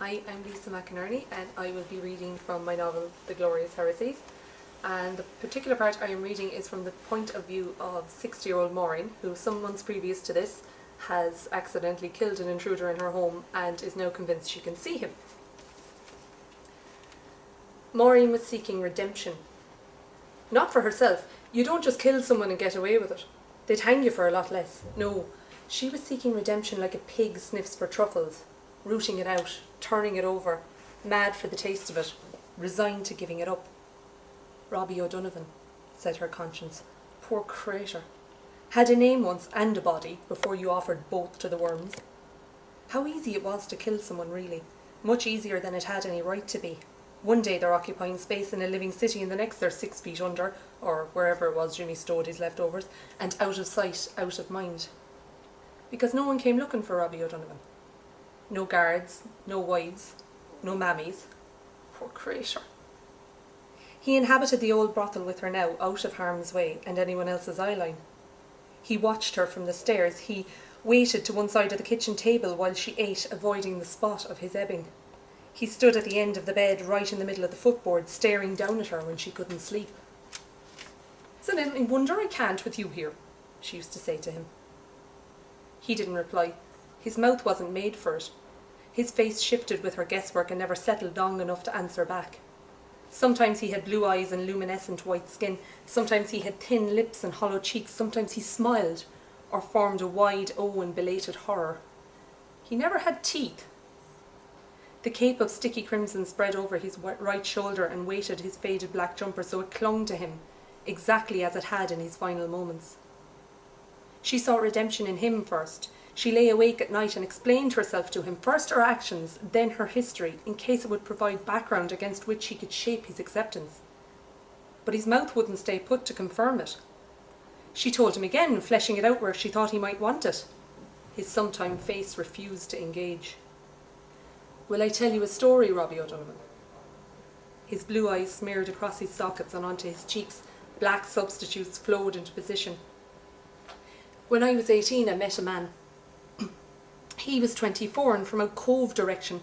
Hi, I'm Lisa McInerney and I will be reading from my novel The Glorious Heresies, and the particular part I am reading is from the point of view of 60-year-old Maureen, who some months previous to this has accidentally killed an intruder in her home and is now convinced she can see him. Maureen was seeking redemption. Not for herself. You don't just kill someone and get away with it. They'd hang you for a lot less. No, she was seeking redemption like a pig sniffs for truffles, rooting it out, turning it over, mad for the taste of it, resigned to giving it up. Robbie O'Donovan, said her conscience. Poor crater. Had a name once and a body before you offered both to the worms. How easy it was to kill someone, really. Much easier than it had any right to be. One day they're occupying space in a living city and the next they're 6 feet under, or wherever it was Jimmy stowed his leftovers, and out of sight, out of mind. Because no one came looking for Robbie O'Donovan. No guards, no wives, no mammies. Poor crater. He inhabited the old brothel with her now, out of harm's way and anyone else's eyeline. He watched her from the stairs. He waited to one side of the kitchen table while she ate, avoiding the spot of his ebbing. He stood at the end of the bed, right in the middle of the footboard, staring down at her when she couldn't sleep. "Isn't it any wonder I can't with you here?" she used to say to him. He didn't reply. His mouth wasn't made for it. His face shifted with her guesswork and never settled long enough to answer back. Sometimes he had blue eyes and luminescent white skin. Sometimes he had thin lips and hollow cheeks. Sometimes he smiled or formed a wide O in belated horror. He never had teeth. The cape of sticky crimson spread over his right shoulder and weighted his faded black jumper so it clung to him, exactly as it had in his final moments. She saw redemption in him first. She lay awake at night and explained herself to him, first her actions, then her history, in case it would provide background against which he could shape his acceptance. But his mouth wouldn't stay put to confirm it. She told him again, fleshing it out where she thought he might want it. His sometime face refused to engage. "Will I tell you a story, Robbie O'Donovan?" His blue eyes smeared across his sockets and onto his cheeks. Black substitutes flowed into position. "When I was 18, I met a man. He was 24 and from out Cove direction.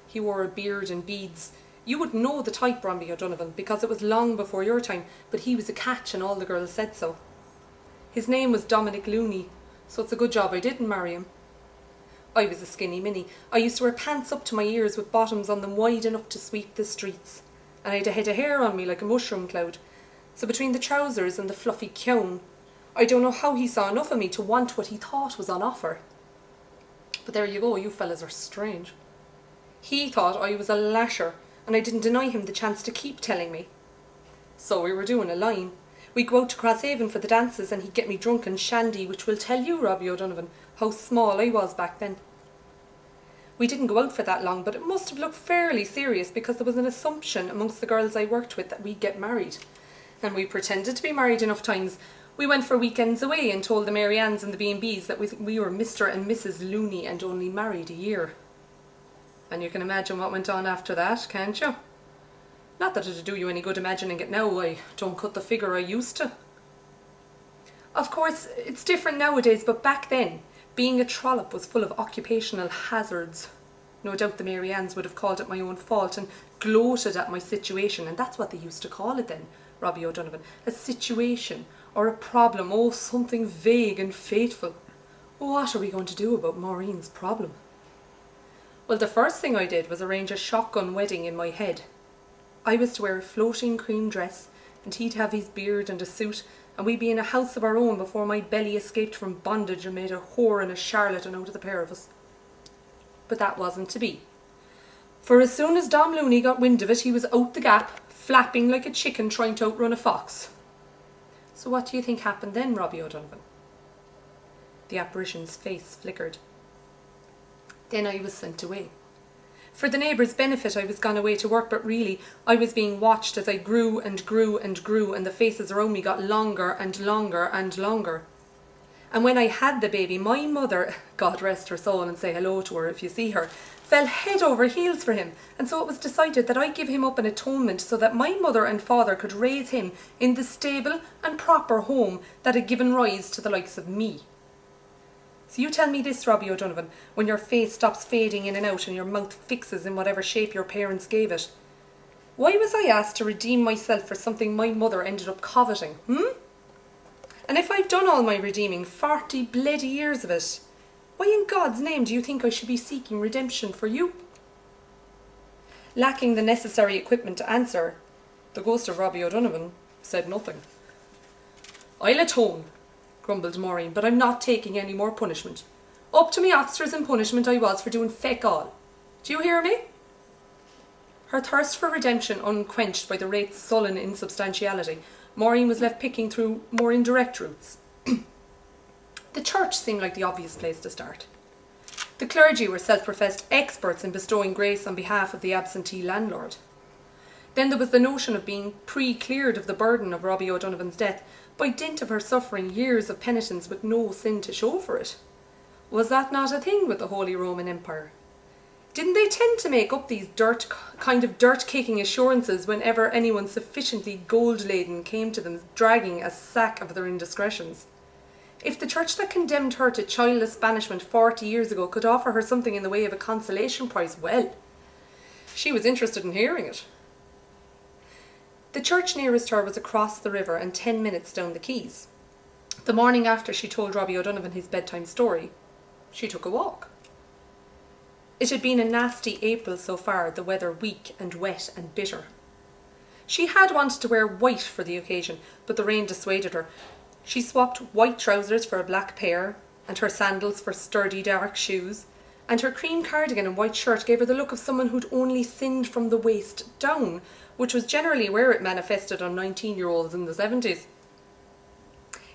He wore a beard and beads. You wouldn't know the type, Robbie O'Donovan, because it was long before your time, but he was a catch and all the girls said so. His name was Dominic Looney, so it's a good job I didn't marry him. I was a skinny minnie. I used to wear pants up to my ears with bottoms on them wide enough to sweep the streets. And I had a head of hair on me like a mushroom cloud. So between the trousers and the fluffy kyown, I don't know how he saw enough of me to want what he thought was on offer. But there you go, you fellas are strange. He thought I was a lasher, and I didn't deny him the chance to keep telling me. So we were doing a line. We'd go out to Crosshaven for the dances and he'd get me drunk and shandy, which will tell you, Robbie O'Donovan, how small I was back then. We didn't go out for that long, but it must have looked fairly serious because there was an assumption amongst the girls I worked with that we'd get married. And we pretended to be married enough times. We went for weekends away and told the Mary Anns and the B&Bs that we were Mr. and Mrs. Looney and only married a year. And you can imagine what went on after that, can't you? Not that it'd do you any good imagining it now. I don't cut the figure I used to. Of course, it's different nowadays, but back then, being a trollop was full of occupational hazards. No doubt the Mary Anns would have called it my own fault and gloated at my situation, and that's what they used to call it then, Robbie O'Donovan. A situation or a problem, oh, something vague and fateful. What are we going to do about Maureen's problem? Well, the first thing I did was arrange a shotgun wedding in my head. I was to wear a floating cream dress, and he'd have his beard and a suit, and we'd be in a house of our own before my belly escaped from bondage and made a whore and a charlatan out of the pair of us. But that wasn't to be. For as soon as Dom Looney got wind of it, he was out the gap, flapping like a chicken trying to outrun a fox. So what do you think happened then, Robbie O'Donovan? The apparition's face flickered. Then I was sent away. For the neighbours' benefit I was gone away to work, but really I was being watched as I grew and grew and grew, and the faces around me got longer and longer and longer. And when I had the baby, my mother, God rest her soul and say hello to her if you see her, fell head over heels for him, and so it was decided that I give him up in atonement so that my mother and father could raise him in the stable and proper home that had given rise to the likes of me. So you tell me this, Robbie O'Donovan, when your face stops fading in and out and your mouth fixes in whatever shape your parents gave it. Why was I asked to redeem myself for something my mother ended up coveting, And if I've done all my redeeming, 40 bloody years of it, why in God's name do you think I should be seeking redemption for you? Lacking the necessary equipment to answer, the ghost of Robbie O'Donovan said nothing. I'll atone, grumbled Maureen, but I'm not taking any more punishment. Up to me oxters in punishment I was for doing feck all. Do you hear me? Her thirst for redemption unquenched by the wraith's sullen insubstantiality, Maureen was left picking through more indirect routes. The church seemed like the obvious place to start. The clergy were self-professed experts in bestowing grace on behalf of the absentee landlord. Then there was the notion of being pre-cleared of the burden of Robbie O'Donovan's death by dint of her suffering years of penitence with no sin to show for it. Was that not a thing with the Holy Roman Empire? Didn't they tend to make up these dirt-kicking assurances whenever anyone sufficiently gold-laden came to them dragging a sack of their indiscretions? If the church that condemned her to childless banishment 40 years ago could offer her something in the way of a consolation prize, well, she was interested in hearing it. The church nearest her was across the river and 10 minutes down the quays. The morning after she told Robbie O'Donovan his bedtime story, she took a walk. It had been a nasty April so far, the weather weak and wet and bitter. She had wanted to wear white for the occasion, but the rain dissuaded her. She swapped white trousers for a black pair, and her sandals for sturdy dark shoes, and her cream cardigan and white shirt gave her the look of someone who'd only sinned from the waist down, which was generally where it manifested on 19-year-olds in the 70s.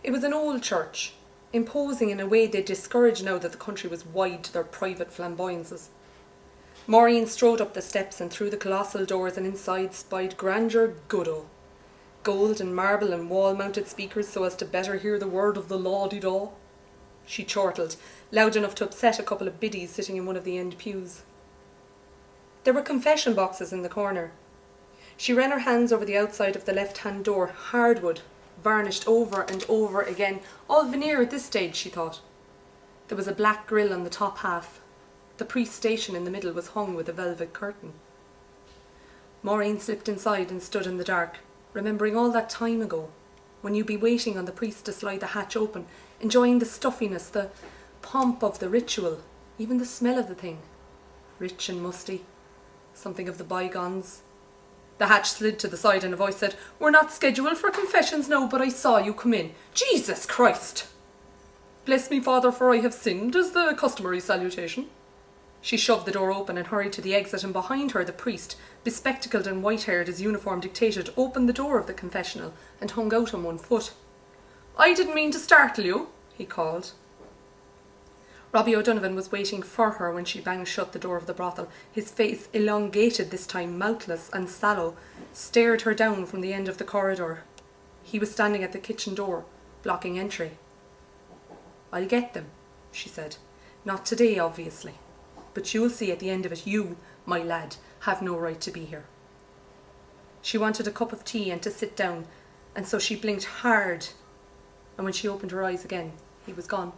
It was an old church, imposing in a way they discouraged now that the country was wide to their private flamboyances. Maureen strode up the steps and through the colossal doors, and inside spied grandeur Goodall. Gold and marble and wall-mounted speakers so as to better hear the word of the law-de-daw. She chortled, loud enough to upset a couple of biddies sitting in one of the end pews. There were confession boxes in the corner. She ran her hands over the outside of the left-hand door, hardwood, varnished over and over again, all veneer at this stage, she thought. There was a black grille on the top half. The priest's station in the middle was hung with a velvet curtain. Maureen slipped inside and stood in the dark, remembering all that time ago, when you'd be waiting on the priest to slide the hatch open, enjoying the stuffiness, the pomp of the ritual, even the smell of the thing. Rich and musty, something of the bygones. The hatch slid to the side and a voice said, "We're not scheduled for confessions now, but I saw you come in. Jesus Christ!" "Bless me, Father, for I have sinned," is the customary salutation. She shoved the door open and hurried to the exit, and behind her the priest, bespectacled and white-haired as uniform dictated, opened the door of the confessional and hung out on one foot. "I didn't mean to startle you," he called. Robbie O'Donovan was waiting for her when she banged shut the door of the brothel. His face, elongated this time, mouthless and sallow, stared her down from the end of the corridor. He was standing at the kitchen door, blocking entry. "I'll get them," she said. "Not today, obviously. But you'll see at the end of it, you, my lad, have no right to be here." She wanted a cup of tea and to sit down, and so she blinked hard, and when she opened her eyes again, he was gone.